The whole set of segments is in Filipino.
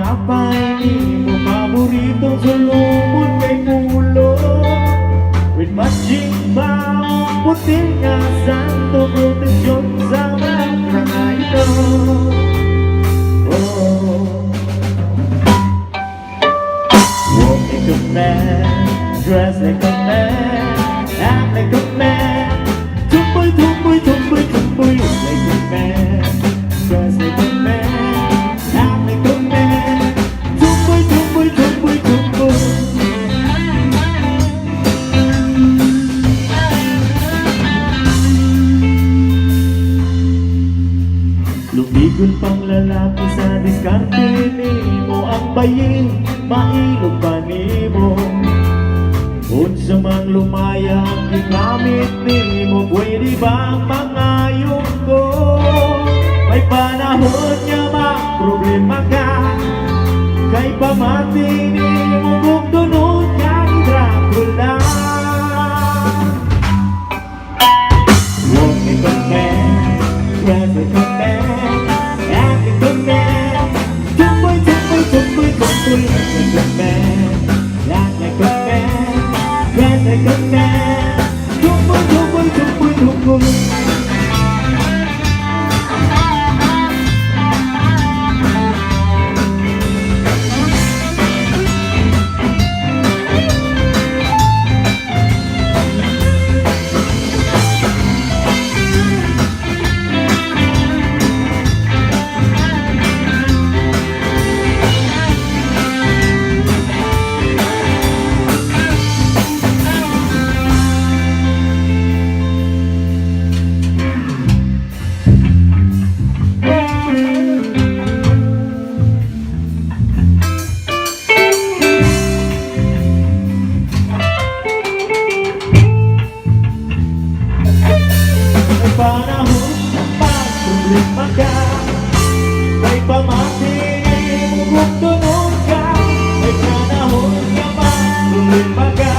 tinapay ni mo paboritong sulubon kay pulo. With matching baong puti nga santo proteksyon sa mga ito. Walk like a man, dress like a man, act like a man. Tumboy, tumboy, tumboy, tumboy, like a man, dress like a man, act like a man. Tumboy, tumboy, tumboy, tumboy. Lumigol pang lalaki sa diskarte nimo, ang bayin mailog pa nimo. Unsa mang lumaya ang ginamit nimo, pwede bang mangayong ko? May panahon niya problema ka, kay pamati nimo kung dunod kang Dracula. Walk like a man, dress like a man, act like a man. Tumboy, tumboy, tumboy, tumboy, like a man, act like a man, dress like a man. Tumboy, tumboy, tumboy, tumboy. Panahon na pag-problema ka, may pamati mo kung tunod ka. May panahon na pag-problema ka,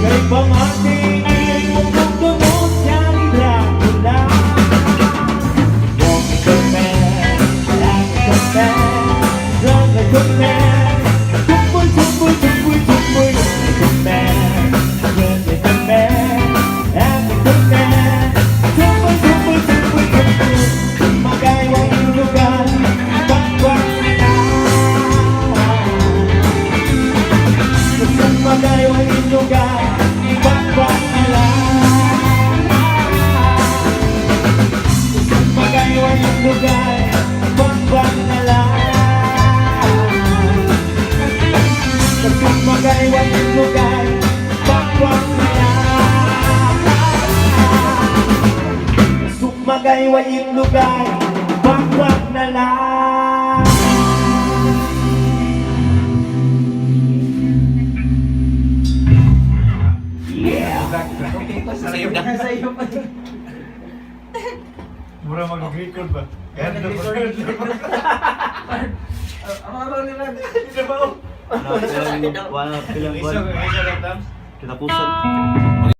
may pamati mo kung tunod ka ni Dracula. Walk like a man, act like a man, run like a man. Tumboy, tumboy, tumboy, tumboy, like a man, run like a man, act like a man. Magayawang lugar, bangwang na lang. Magayawang lugar, bangwang na lang. Magayawang lugar, bangwang na lang. Magayawang lugar, bangwang na lang. Sa'yo na. Sa'yo pa. Mura mag-record ba? Ganda ba? Ang mga nila. Isa ba? Pilang Isa lang tam? kinapusan.